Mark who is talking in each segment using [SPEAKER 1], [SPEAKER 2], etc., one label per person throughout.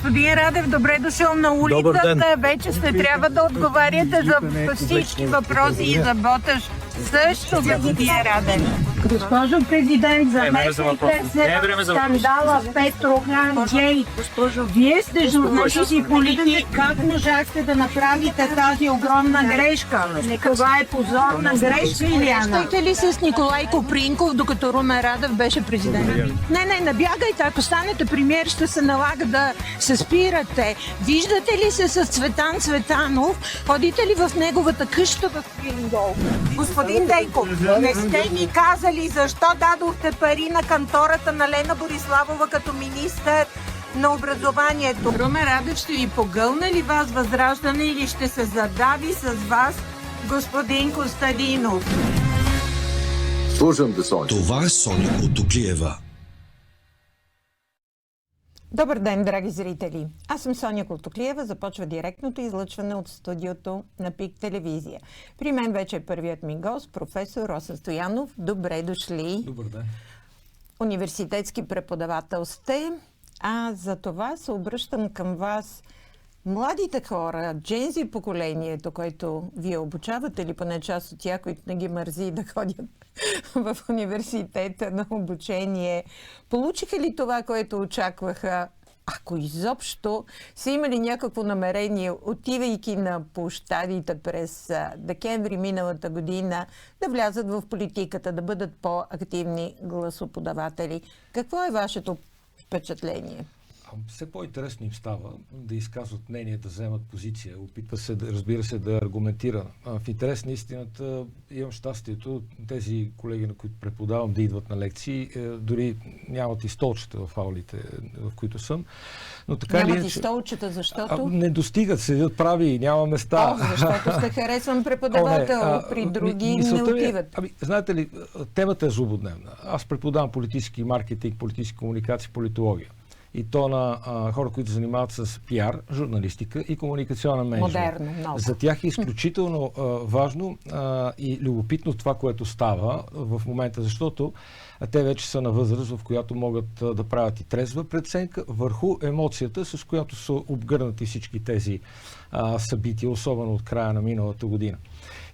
[SPEAKER 1] Господин Радев, добре дошъл на улицата. Вече ще трябва да отговаряте за всички въпроси и за Боташ също, господин Радев. Госпожо президент, заместите се скандала Петрохан Гейт. Вие сте журналист и политик. Как можахте да направите тази огромна грешка? Това е позорна грешка, Иляна. Щете ли с Николай Копринков, докато Румен Радев беше президент? Не бягайте. Ако станете премиер, ще се налага да се спирате. Виждате ли се с Цветан Цветанов? Ходите ли в неговата къща в Пирингол? Господин Дейков, не сте ми казали защо дадохте пари на кантората на Лена Бориславова като министър на образованието. Румен Радев ще ви погълне ли вас Възраждане или ще се задави с вас господин Костадинов?
[SPEAKER 2] Слушам те, Соня.
[SPEAKER 3] Това е Соня Култоклиева.
[SPEAKER 4] Добър ден, драги зрители! Аз съм Соня Култоклиева. Започва директното излъчване от студиото на ПИК телевизия. При мен вече е първият ми гост, професор Росен Стоянов. Добре дошли!
[SPEAKER 5] Добър ден!
[SPEAKER 4] Университетски преподавател сте, а за това се обръщам към вас. Младите хора, джензи поколението, което вие обучавате, или поне част от тях, които не ги мързи да ходят в университета на обучение, получиха ли това, което очакваха? Ако изобщо са имали някакво намерение, отивайки на площадите през декември миналата година, да влязат в политиката, да бъдат по-активни гласоподаватели. Какво е вашето впечатление?
[SPEAKER 5] Все по-интересно им става да изказват мнение, да вземат позиция. Опитва се, разбира се, да аргументира. В интерес на истината имам щастието тези колеги, на които преподавам, да идват на лекции. Дори нямат и столчета в аулите, в които съм. Но така
[SPEAKER 4] нямат и столчета, защото?
[SPEAKER 5] Не достигат, седят прави и няма места.
[SPEAKER 4] Защото сте харесван преподавател, при други не отиват.
[SPEAKER 5] Знаете ли, темата е злободневна. Аз преподавам политически маркетинг, политически комуникации, политология. И то на хора, които занимават с пиар, журналистика и комуникационен мениджмент.
[SPEAKER 4] Модерно, много.
[SPEAKER 5] За тях е изключително важно и любопитно това, което става в момента, защото те вече са на възраст, в която могат да правят и трезва преценка върху емоцията, с която са обгърнати всички тези събития, особено от края на миналата година.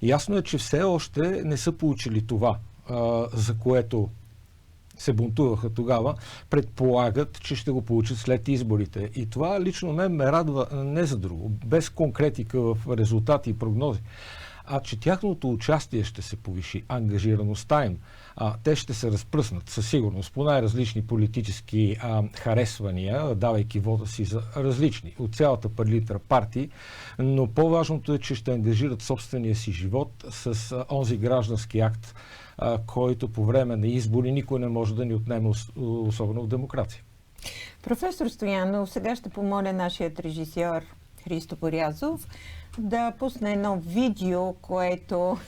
[SPEAKER 5] И ясно е, че все още не са получили това, за което се бунтуваха тогава, предполагат, че ще го получат след изборите. И това лично мен ме радва не за друго, без конкретика в резултати и прогнози, а че тяхното участие ще се повиши, ангажираността им. Те ще се разпръснат със сигурност по най-различни политически харесвания, давайки вода си за различни от цялата палитра партии, но по-важното е, че ще ангажират собствения си живот с онзи граждански акт, който по време на избори никой не може да ни отнеме, особено в демокрация.
[SPEAKER 4] Професор Стоянов, сега ще помоля нашият режисьор Христо Порязов да пусне едно видео, което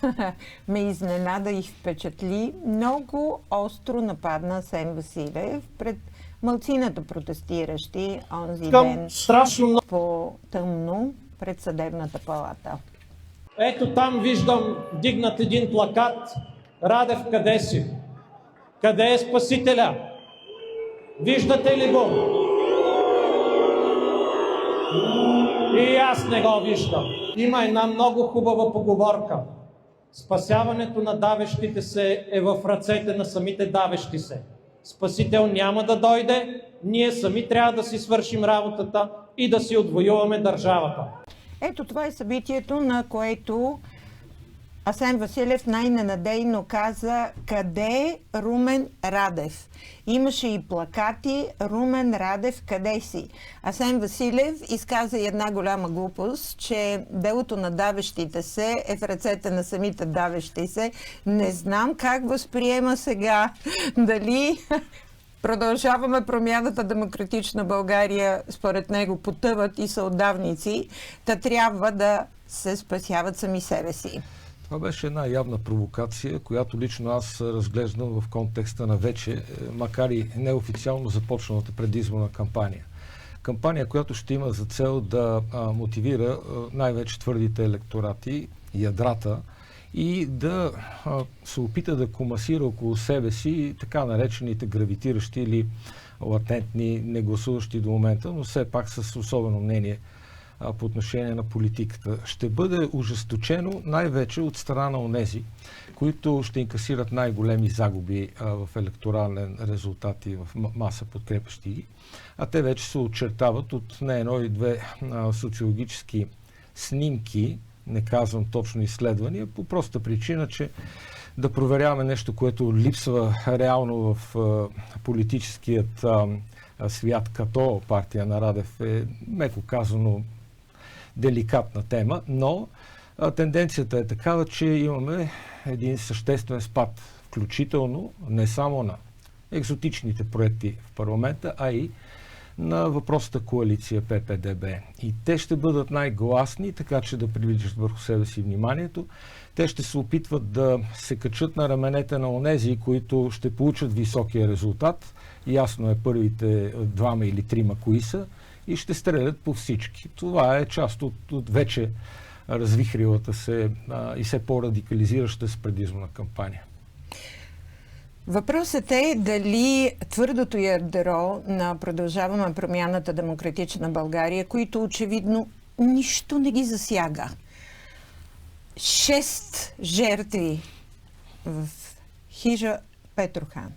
[SPEAKER 4] ме изненада и впечатли. Много остро нападна Асен Василев пред малцината протестиращи онзи ден по тъмно пред съдебната палата.
[SPEAKER 6] Ето там виждам дигнат един плакат. Радев, къде си? Къде е Спасителя? Виждате ли го? И аз не го виждам. Има една много хубава поговорка. Спасяването на давещите се е в ръцете на самите давещи се. Спасител няма да дойде, ние сами трябва да си свършим работата и да си отвоюваме държавата.
[SPEAKER 4] Ето това е събитието, на което Асен Василев най-ненадейно каза: къде е Румен Радев? Имаше и плакати: Румен Радев, къде си? Асен Василев изказа една голяма глупост, че делото на давещите се е в ръцете на самите давещи се. Не знам как възприема сега. Дали Продължаваме Промяната, Демократична България, според него потъват и са отдавници, та трябва да се спасяват сами себе си.
[SPEAKER 5] Това беше една явна провокация, която лично аз разглеждам в контекста на вече, макар и неофициално започналата предизборна кампания. Кампания, която ще има за цел да мотивира най-вече твърдите електорати, ядрата и да се опита да комасира около себе си така наречените гравитиращи или латентни, негласуващи до момента, но все пак с особено мнение по отношение на политиката. Ще бъде ожесточено най-вече от страна на онези, които ще инкасират най-големи загуби в електорален резултат и в маса подкрепящи ги. А те вече се очертават от не едно и две социологически снимки, не казвам точно изследвания, по проста причина, че да проверяваме нещо, което липсва реално в политическият свят, като партия на Радев, е меко казано деликатна тема, но тенденцията е такава, че имаме един съществен спад, включително не само на екзотичните проекти в парламента, а и на въпросната коалиция ППДБ. И те ще бъдат най-гласни, така че да привличат върху себе си вниманието. Те ще се опитват да се качат на раменете на онези, които ще получат високия резултат. Ясно е първите двама или трима кои са и ще стрелят по всички. Това е част от вече развихрилата се и все по-радикализираща се предизборна кампания.
[SPEAKER 4] Въпросът е дали твърдото ядро на Продължаваме промяната Демократична България, които очевидно нищо не ги засяга. 6 жертви в хижа Петрохан,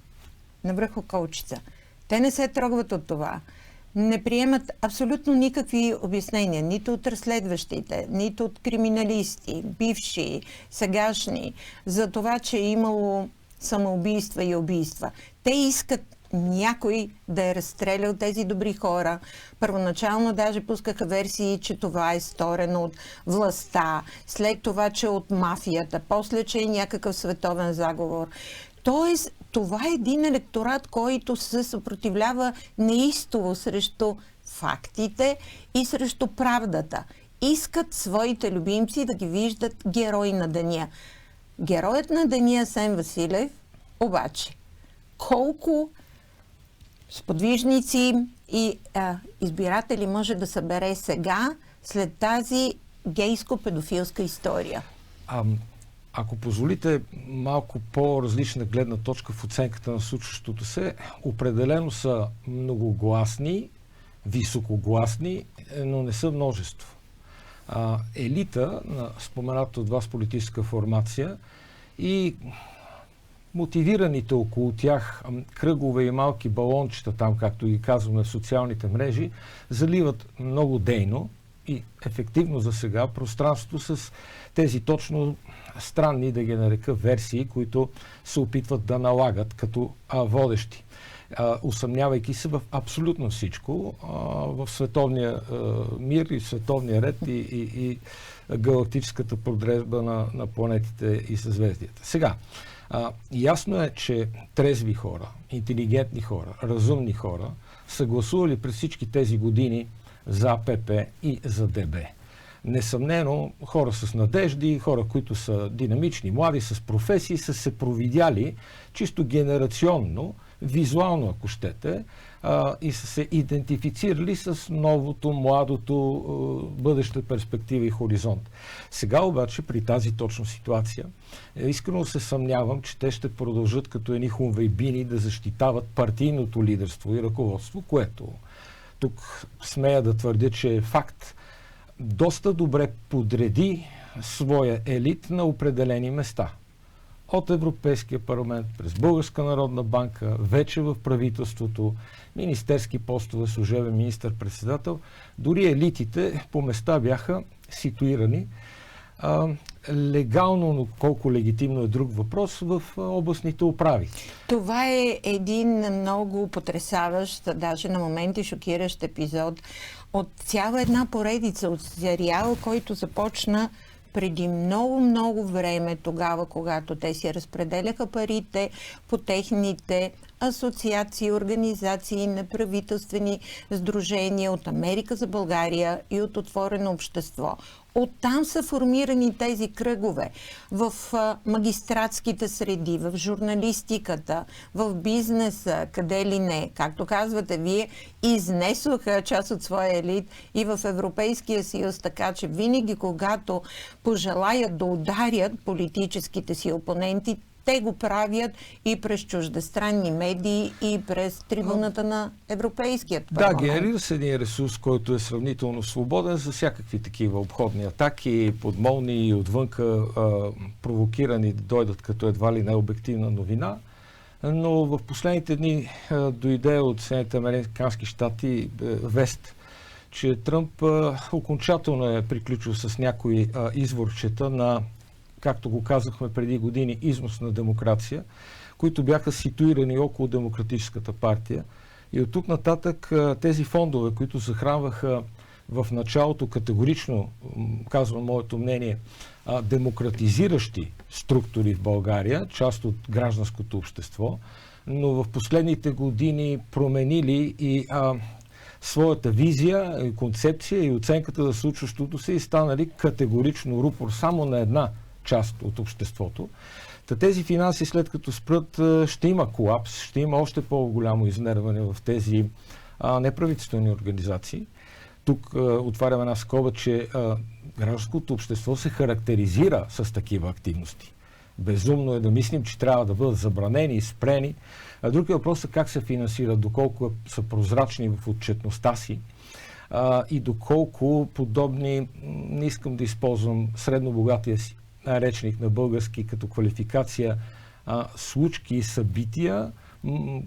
[SPEAKER 4] на връх Околчица. Те не се трогват от това. Не приемат абсолютно никакви обяснения, нито от разследващите, нито от криминалисти, бивши, сегашни, за това, че е имало самоубийства и убийства. Те искат някой да е разстрелял тези добри хора. Първоначално даже пускаха версии, че това е сторено от властта, след това, че от мафията, после, че е някакъв световен заговор. Тоест, това е един електорат, който се съпротивлява неистово срещу фактите и срещу правдата. Искат своите любимци да ги виждат герои на деня. Героят на деня Асен Василев, обаче, колко сподвижници и избиратели може да събере сега, след тази гейско-педофилска история?
[SPEAKER 5] Ако позволите малко по-различна гледна точка в оценката на случващото се, определено са многогласни, високогласни, но не са множество. Елита на спомената от вас политическа формация и мотивираните около тях кръгове и малки балончета, там както ги казваме в социалните мрежи, заливат много дейно и ефективно за сега пространството с тези точно странни, да ги нарека, версии, които се опитват да налагат като водещи. Усъмнявайки се в абсолютно всичко в световния мир и световния ред и галактическата подредба на планетите и съзвездията. Сега, ясно е, че трезви хора, интелигентни хора, разумни хора са гласували през всички тези години за ПП и за ДБ. Несъмнено, хора с надежди, хора, които са динамични, млади, с професии, са се провидяли чисто генерационно, визуално, ако щете, и са се идентифицирали с новото, младото, бъдеща перспектива и хоризонт. Сега обаче, при тази точно ситуация, искрено се съмнявам, че те ще продължат като едни хунвейбини да защитават партийното лидерство и ръководство, което тук смея да твърдя, че е факт, доста добре подреди своя елит на определени места. От Европейския парламент, през Българска народна банка, вече в правителството, министерски постове, служебен министър-председател, дори елитите по места бяха ситуирани. Легално, но колко легитимно е друг въпрос, в областните управи.
[SPEAKER 4] Това е един много потресаващ, даже на моменти шокиращ епизод от цяла една поредица от сериал, който започна преди много време, тогава, когато те си разпределяха парите по техните асоциации, организации, неправителствени сдружения от Америка за България и от Отворено общество. Оттам са формирани тези кръгове в магистратските среди, в журналистиката, в бизнеса, къде ли не. Както казвате, вие изнесоха част от своя елит и в Европейския съюз, така че винаги, когато пожелаят да ударят политическите си опоненти, те го правят и през чуждестранни медии, и през трибуната на Европейският парламент.
[SPEAKER 5] Да, генерира се един ресурс, който е сравнително свободен за всякакви такива обходни атаки, подмолни и отвънка провокирани да дойдат като едва ли не обективна новина. Но в последните дни дойде от Съединените американски щати вест, че Тръмп окончателно е приключил с някои изворчета на, както го казахме преди години, износ на демокрация, които бяха ситуирани около Демократическата партия. И от тук нататък тези фондове, които захранваха в началото категорично, казвам моето мнение, демократизиращи структури в България, част от гражданското общество, но в последните години променили и своята визия, и концепция и оценката за случващото се и станали категорично рупор само на една част от обществото. Тези финанси, след като спрат, ще има колапс, ще има още по-голямо изнерване в тези неправителствени организации. Тук отваряме една скоба, че гражданското общество се характеризира с такива активности. Безумно е да мислим, че трябва да бъдат забранени и спрени. Другият въпрос е как се финансират, доколко са прозрачни в отчетността си и доколко подобни, не искам да използвам средно богатия си речник на български като квалификация, случки и събития,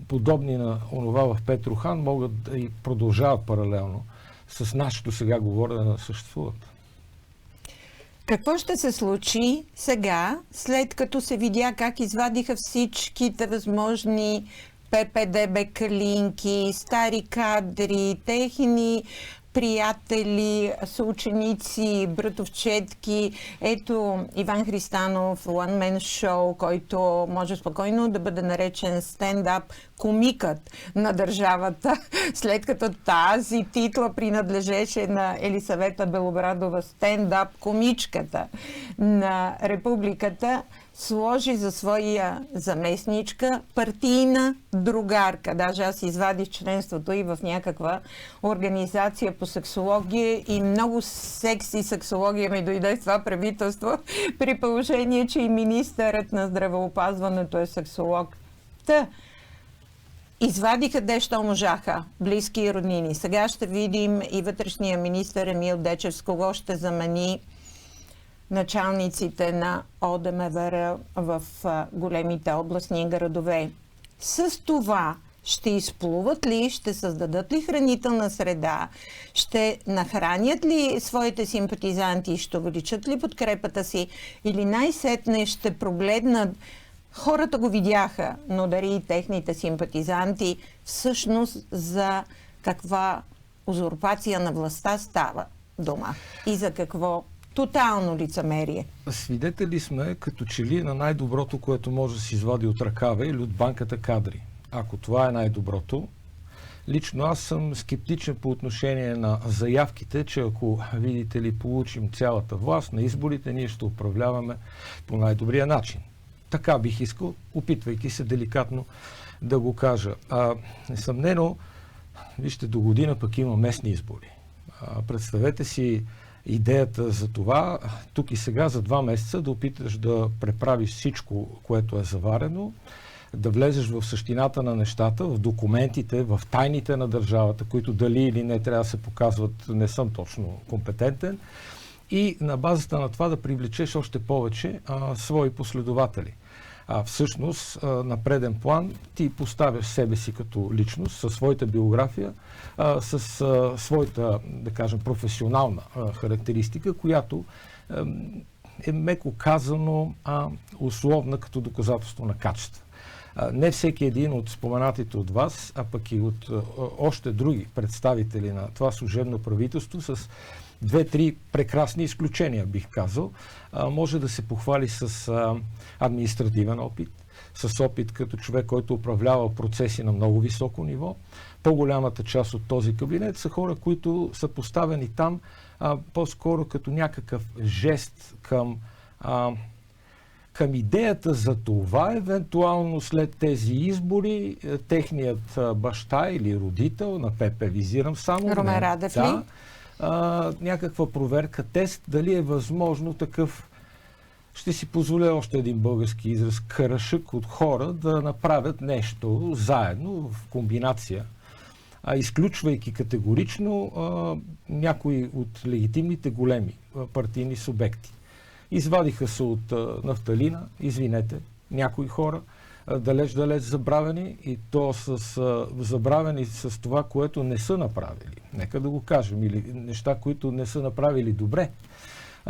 [SPEAKER 5] подобни на онова в Петрохан, могат да и продължават паралелно с нашето сега говорене да съществуват.
[SPEAKER 4] Какво ще се случи сега, след като се видя как извадиха всичките възможни ППДБ калинки, стари кадри, техни приятели, съученици, братовчетки. Ето Иван Христанов, One Man Show, който може спокойно да бъде наречен стендап комикът на държавата, след като тази титла принадлежеше на Елисавета Белобрадова, стендап комичката на републиката, сложи за своя заместничка партийна другарка. Даже аз извадих членството и в някаква организация по сексология и много секси сексология ми дойде в това правителство, при положение, че и министърът на здравеопазването е сексолог. Извадиха дещо можаха, близки и роднини. Сега ще видим и вътрешния министър Емил Дечев с кого ще замени началниците на ОДМВР в големите областни градове. С това ще изплуват ли, ще създадат ли хранителна среда, ще нахранят ли своите симпатизанти, ще увеличат ли подкрепата си или най-сетне ще прогледнат. Хората го видяха, но дали и техните симпатизанти всъщност за каква узурпация на властта става дума и за какво тотално лицемерие.
[SPEAKER 5] Свидетели сме като че ли на най-доброто, което може да се извади от ръкава или от банката кадри. Ако това е най-доброто, лично аз съм скептичен по отношение на заявките, че ако, видите ли, получим цялата власт на изборите, ние ще управляваме по най-добрия начин. Така бих искал, опитвайки се деликатно да го кажа. Несъмнено, вижте, до година пък има местни избори. Представете си идеята за това, тук и сега за 2 месеца да опиташ да преправиш всичко, което е заварено, да влезеш в същината на нещата, в документите, в тайните на държавата, които дали или не трябва да се показват, не съм точно компетентен, и на базата на това да привлечеш още повече свои последователи. Всъщност, на преден план ти поставяш себе си като личност, със своята биография, с своята, да кажем, професионална характеристика, която е меко казано условна като доказателство на качество. Не всеки един от споменатите от вас, а пък и от още други представители на това служебно правителство с 2-3 прекрасни изключения, бих казал, може да се похвали с административен опит, с опит като човек, който управлява процеси на много високо ниво. По-голямата част от този кабинет са хора, които са поставени там по-скоро като някакъв жест към идеята за това, евентуално след тези избори, техният баща или родител, на ПП визирам само,
[SPEAKER 4] Румен Радев ли?
[SPEAKER 5] Някаква проверка, тест, дали е възможно такъв, ще си позволя още един български израз, карашък от хора да направят нещо заедно, в комбинация, изключвайки категорично някои от легитимните големи партийни субекти. Извадиха се от нафталина, извинете, някои хора, далеч забравени, и то забравени с това, което не са направили. Нека да го кажем, или неща, които не са направили добре.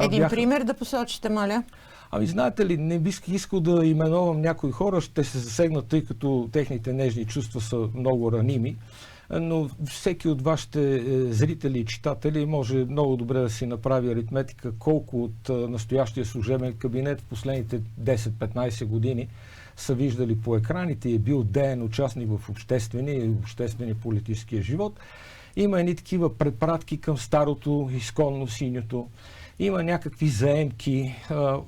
[SPEAKER 4] Един пример да посочите, моля.
[SPEAKER 5] Ами знаете ли, не бих искал да именувам някои хора, ще се засегнат, тъй като техните нежни чувства са много раними, но всеки от вашите зрители и читатели може много добре да си направи аритметика колко от настоящия служебен кабинет в последните 10-15 години са виждали по екраните и е бил деен участник в обществения политическия живот. Има едни такива препратки към старото, изконно синьото. Има някакви заемки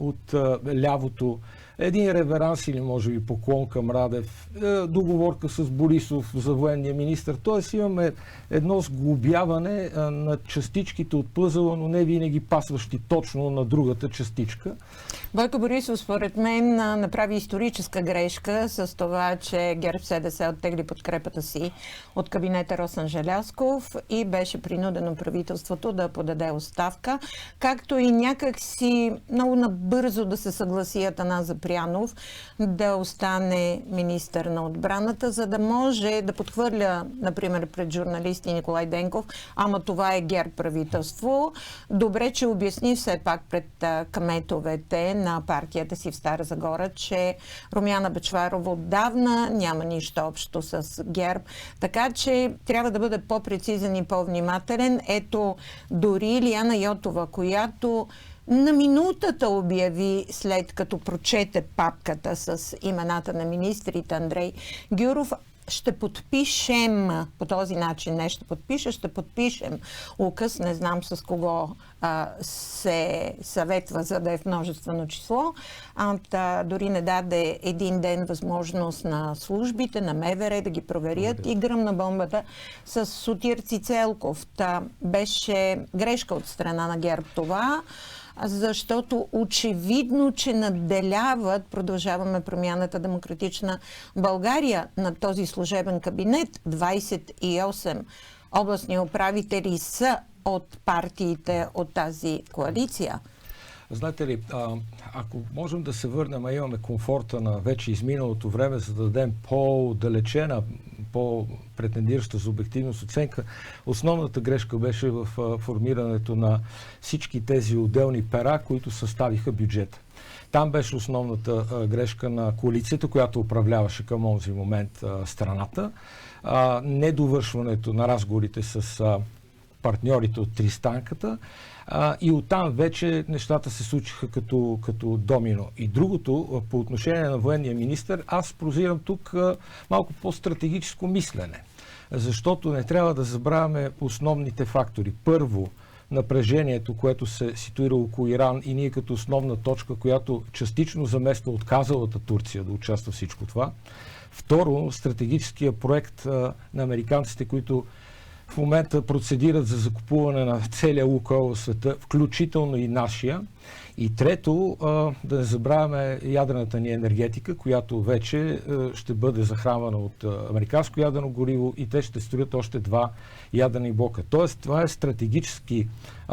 [SPEAKER 5] от лявото. Един реверанс или може би поклон към Радев, договорка с Борисов за военния министър. Тоест имаме едно сглобяване на частичките от пъзела, но не винаги пасващи точно на другата частичка.
[SPEAKER 4] Бойко Борисов, според мен, направи историческа грешка с това, че ГЕРБ-СДС оттегли подкрепата си от кабинета Росен Желязков и беше принудено правителството да подаде оставка, както и някак си много набързо да се съгласи Атанас Запрянов да остане министър на отбраната, за да може да подхвърля, например, пред журналисти Николай Денков, ама това е ГЕРБ правителство. Добре, че обясни все пак пред кметовете на партията си в Стара Загора, че Румяна Бъчварова отдавна няма нищо общо с ГЕРБ. Така че трябва да бъде по-прецизен и по-внимателен. Ето, дори Илияна Йотова, която на минутата обяви, след като прочете папката с имената на министрите Андрей Гюров, ще подпишем по този начин, не ще подпиша, ще подпишем указ, не знам с кого се съветва, за да е в множествено число. Дори не даде един ден възможност на службите, на МВР да ги проверят и гръмна бомбата с Сотир Цицелков. Беше грешка от страна на ГЕРБ това, защото очевидно, че надделяват, продължаваме промяната Демократична България на този служебен кабинет. 28 областни управители са от партиите от тази коалиция.
[SPEAKER 5] Знаете ли, ако можем да се върнем, имаме комфорта на вече изминалото време, за да дадем по-далечена, по-претендираща за обективност оценка, основната грешка беше в формирането на всички тези отделни пера, които съставиха бюджета. Там беше основната грешка на коалицията, която управляваше към онзи момент страната. Недовършването на разговорите с партньорите от Тристанката, и оттам вече нещата се случиха като домино. И другото, по отношение на военния министър, аз прозирам тук малко по-стратегическо мислене. Защото не трябва да забравяме основните фактори. Първо, напрежението, което се ситуира около Иран и ние като основна точка, която частично замества отказалата Турция да участва в всичко това. Второ, стратегическия проект на американците, които в момента процедират за закупуване на целия Лукойл в света, включително и нашия. И трето, да не забравяме ядрената ни енергетика, която вече ще бъде захранвана от американско ядрено гориво и те ще строят още 2 ядрени блока. Тоест, това е стратегически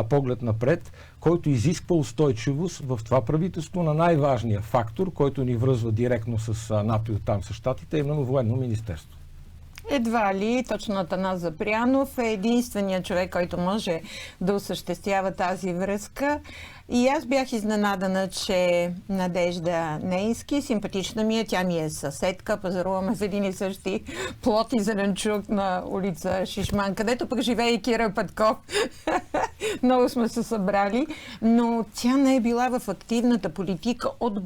[SPEAKER 5] поглед напред, който изисква устойчивост в това правителство на най-важния фактор, който ни връзва директно с НАТО и там с щатите, именно военно министерство.
[SPEAKER 4] Едва ли точно Атанас Запрянов е единственият човек, който може да осъществява тази връзка. И аз бях изненадана, че Надежда Нейнски, симпатична ми е, тя ми е съседка, пазаруваме в един и същи плот и зеленчук на улица Шишман, където пък живее и Кира Петков. много сме се събрали, но тя не е била в активната политика от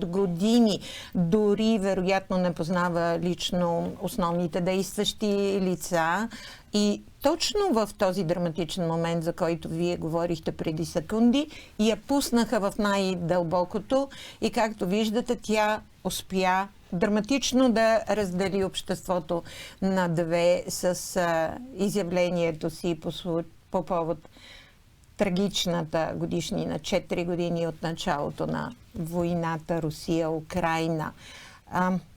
[SPEAKER 4] години. Дори, вероятно, не познава лично основните действащи лица. И точно в този драматичен момент, за който вие говорихте преди секунди, я пуснаха в най-дълбокото и, както виждате, тя успя драматично да раздели обществото на две с изявлението си по повод трагичната годишнина, 4 години от началото на войната Русия-Украйна.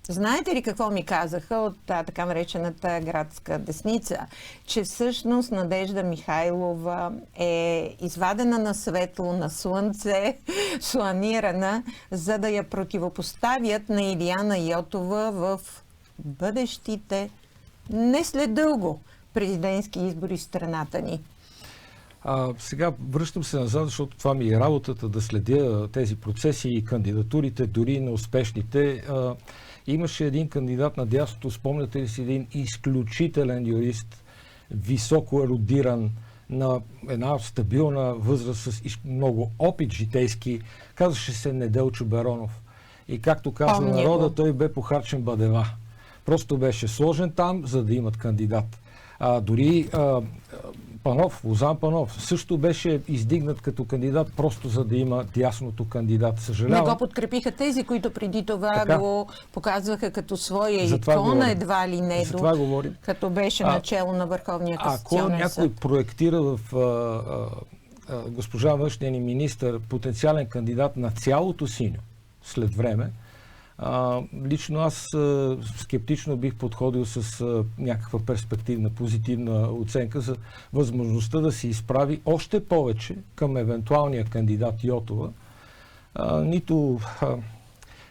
[SPEAKER 4] Знаете ли какво ми казаха от така наречената градска десница? Че всъщност Надежда Михайлова е извадена на светло, на слънце, сланирана, за да я противопоставят на Илияна Йотова в бъдещите, не след дълго, президентски избори в страната ни.
[SPEAKER 5] Сега връщам се назад, защото това ми е работата да следя тези процеси и кандидатурите, дори на успешните. Имаше един кандидат на дясното, спомняте ли си, един изключителен юрист, високо ерудиран, на една стабилна възраст с много опит житейски, казваше се Неделчо Беронов. И както каза народа, той бе похарчен бадева. Просто беше сложен там, за да имат кандидат. Дори Лозан Панов също беше издигнат като кандидат, просто за да има дясното кандидат. Съжалявам.
[SPEAKER 4] Не го подкрепиха тези, които преди това го показваха като своя икона, едва ли не, като беше начало на Върховния касационен съд.
[SPEAKER 5] Ако някой проектира в госпожа външния ни министър потенциален кандидат на цялото синьо след време, лично аз скептично бих подходил с някаква перспективна, позитивна оценка за възможността да се изправи още повече към евентуалния кандидат Йотова. Нито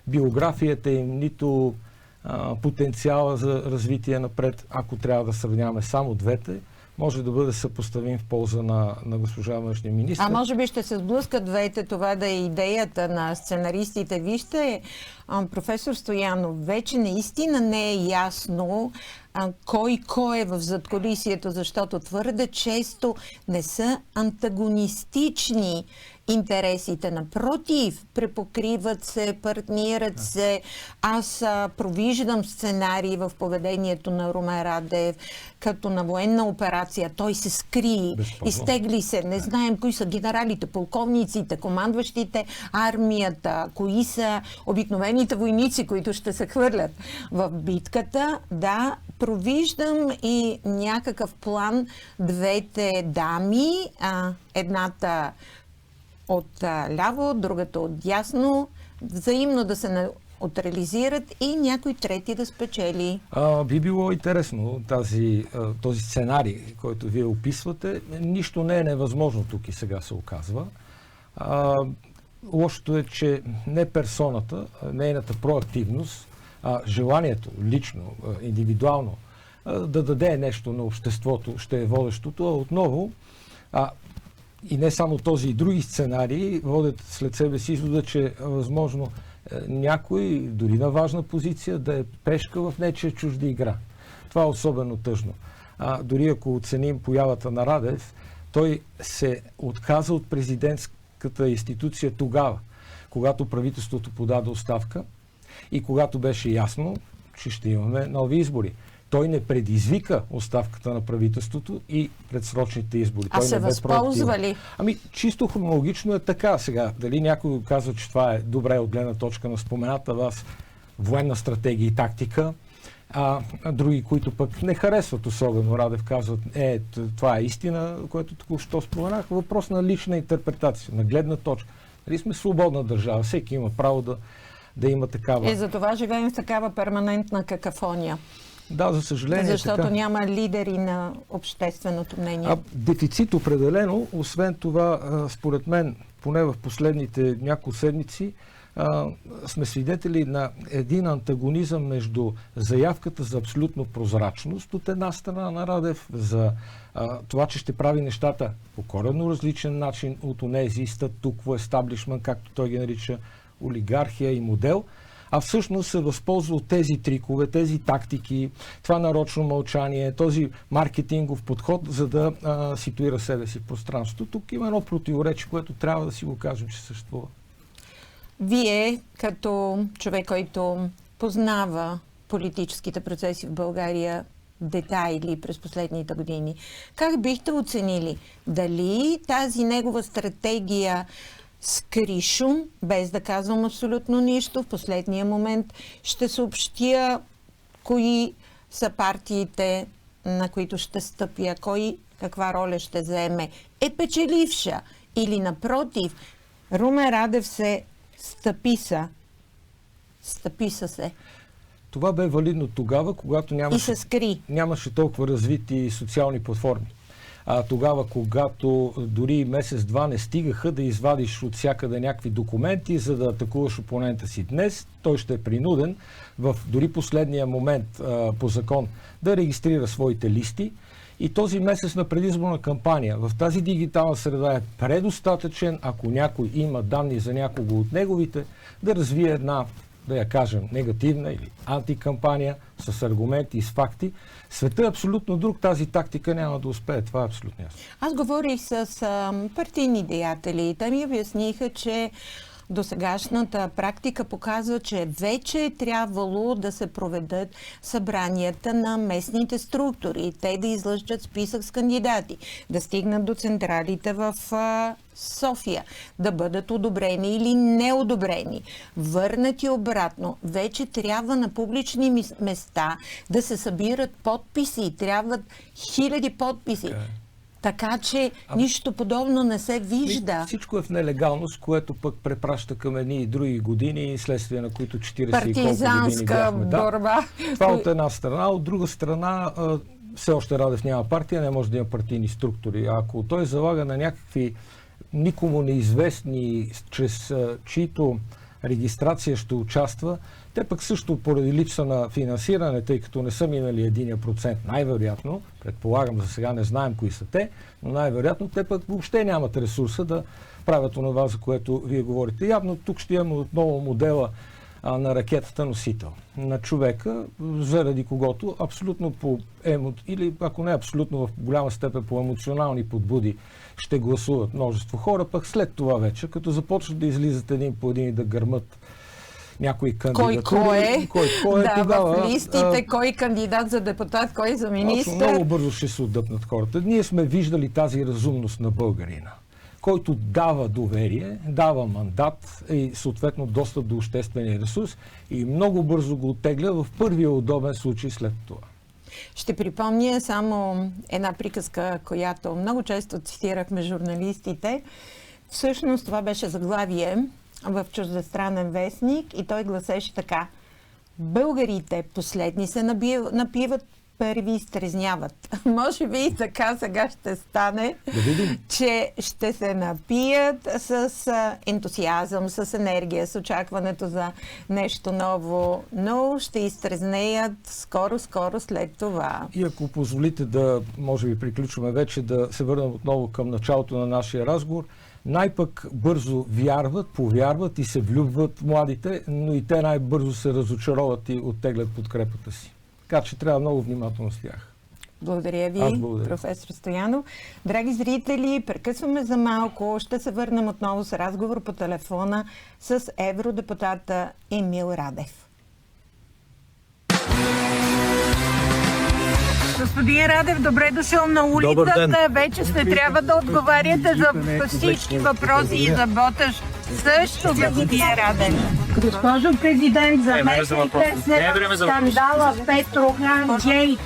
[SPEAKER 5] биографията им, нито потенциала за развитие напред, ако трябва да сравняваме само двете, може да бъде съпоставим в полза на госпожа външния министър.
[SPEAKER 4] Може би ще се сблъскат двете, това да е идеята на сценаристите. Вижте, професор Стоянов, вече наистина не е ясно кой е в задкулисието, защото твърде често не са антагонистични интересите. Напротив, препокриват се, партнират се. Аз провиждам сценарии в поведението на Румен Радев, като на военна операция. Той се скри, изтегли се. Не знаем кои са генералите, полковниците, командващите армията, кои са обикновените войници, които ще се хвърлят в битката. Да, провиждам и някакъв план двете дами, едната от ляво, другата от дясно, взаимно да се неутрализират и някой трети да спечели.
[SPEAKER 5] Би било интересно този сценарий, който вие описвате. Нищо не е невъзможно тук и сега се оказва. Лошото е, че не персоната, нейната проактивност, желанието лично, индивидуално да даде нещо на обществото ще е водещото, а отново и не само този и други сценарии водят след себе си извода, че е възможно някой, дори на важна позиция, да е пешка в нечия чужда игра. Това е особено тъжно. Дори ако оценим появата на Радев, той се отказа от президентската институция тогава, когато правителството подаде оставка и когато беше ясно, че ще имаме нови избори. Той не предизвика оставката на правителството и предсрочните избори. Той
[SPEAKER 4] се възползва ли?
[SPEAKER 5] Чисто хронологично е така сега. Дали някой казва, че това е добре от гледна точка на спомената вас военна стратегия и тактика, други, които пък не харесват особено Радев, казват, това е истина, което току-що споменах. Въпрос на лична интерпретация, на гледна точка. Дали сме свободна държава, всеки има право да има такава.
[SPEAKER 4] И за това живеем в такава перманентна какафония.
[SPEAKER 5] Да, за съжаление.
[SPEAKER 4] Защото
[SPEAKER 5] така.
[SPEAKER 4] Няма лидери на общественото мнение.
[SPEAKER 5] Дефицит определено. Освен това, според мен, поне в последните няколко седмици, сме свидетели на един антагонизъм между заявката за абсолютно прозрачност от една страна на Радев, за това, че ще прави нещата по коренно различен начин от онези статукво, естаблишмент, както той ги нарича, олигархия и модел, а всъщност се възползва от тези трикове, тези тактики, това нарочно мълчание, този маркетингов подход, за да ситуира себе си в пространството. Тук има едно противоречие, което трябва да си го кажем, че съществува.
[SPEAKER 4] Вие, като човек, който познава политическите процеси в България, детайли през последните години, как бихте оценили дали тази негова стратегия скри шум, без да казвам абсолютно нищо, в последния момент ще съобщя кои са партиите, на които ще стъпя, кой каква роля ще заеме, е печеливша или напротив, Румен Радев се стъписа се.
[SPEAKER 5] Това бе валидно тогава, когато нямаше толкова развити социални платформи. Тогава, когато дори месец-два не стигаха да извадиш от всякъде някакви документи, за да атакуваш опонента си днес, той ще е принуден в дори последния момент по закон да регистрира своите листи. И този месец на предизборна кампания в тази дигитална среда е предостатъчен, ако някой има данни за някого от неговите, да развие една, да я кажем, негативна или антикампания с аргументи и с факти. Света е абсолютно друг. Тази тактика няма да успее. Това е абсолютно ясно.
[SPEAKER 4] Аз говорих с партийни деятели. Те ми обясниха, че досегашната практика показва, че вече е трябвало да се проведат събранията на местните структури. Те да излъчат списък с кандидати, да стигнат до централите в София, да бъдат одобрени или неодобрени, върнати обратно. Вече трябва на публични места да се събират подписи. Трябват хиляди подписи. Така че нищо подобно не се вижда.
[SPEAKER 5] Всичко е в нелегалност, което пък препраща към едни и други години, следствие на които 40 и колко години бяхме.
[SPEAKER 4] Борба.
[SPEAKER 5] Това от една страна. От друга страна, все още Радев няма партия, не може да има партийни структури. Ако той залага на някакви никому неизвестни, чрез чието регистрация ще участва, те пък също поради липса на финансиране, тъй като не са минали 1%, най-вероятно, предполагам, за сега не знаем кои са те, но най-вероятно те пък въобще нямат ресурса да правят онова, за което вие говорите. Явно тук ще имаме отново модела на ракетата носител. На човека, заради когото абсолютно или ако не абсолютно в голяма степен по емоционални подбуди ще гласуват множество хора, пък след това вече, като започнат да излизат един по един и да гърмат някои кандидатури.
[SPEAKER 4] Кой е
[SPEAKER 5] тогава,
[SPEAKER 4] в листите, кой кандидат за депутат, кой за министър.
[SPEAKER 5] Много бързо ще се отдъпнат хората. Ние сме виждали тази разумност на българина, който дава доверие, дава мандат и съответно достъп до обществения ресурс и много бързо го оттегля в първия удобен случай след това.
[SPEAKER 4] Ще припомня само една приказка, която много често цитирахме журналистите. Всъщност това беше заглавие в чуждестранен вестник и той гласеше така: българите последни се напиват, първи изтрезняват. Може би и така сега ще стане, че ще се напият с ентусиазъм, с енергия, с очакването за нещо ново, но ще изтрезнеят скоро след това.
[SPEAKER 5] И ако позволите да, може би приключваме вече, да се върнем отново към началото на нашия разговор, най-пък бързо вярват, повярват и се влюбват младите, но и те най-бързо се разочароват и оттеглят подкрепата си. Така че трябва много внимателно с тях.
[SPEAKER 4] Благодаря ви, професор Стоянов. Драги зрители, прекъсваме за малко. Ще се върнем отново с разговор по телефона с евродепутата Емил Радев.
[SPEAKER 1] Господин Радев, добре дошъл на улицата. Вече ще трябва да отговаряте за всички въпроси и за Боташ също, господин Радев. Госпожо президент, заместите след скандала Петрохан Гейт.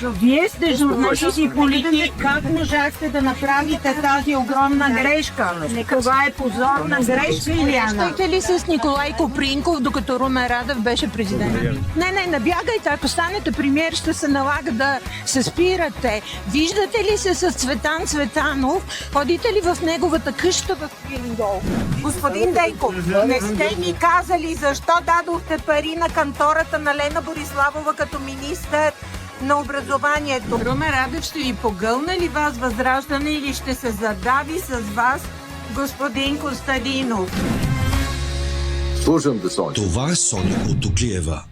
[SPEAKER 1] Вие сте журналист и политик. Как можахте да направите тази огромна грешка? Това е позорна грешка, Илияна.
[SPEAKER 7] Срещахте ли с Николай Копринков, докато Румен Радев беше президент? Не бягайте. Ако станете премиер, ще се налага да се спирате. Виждате ли се с Цветан Цветанов? Ходите ли в неговата къща в Пирингол?
[SPEAKER 1] Господин Дейков, не сте ми казали защо дадохте пари на кантората на Лена Бориславова като министър на образованието. Румен Радев ще ви погълне ли вас Възраждане или ще се задави с вас господин Костадинов?
[SPEAKER 2] Слушам те, Сончо.
[SPEAKER 3] Това е Соня от Углиева.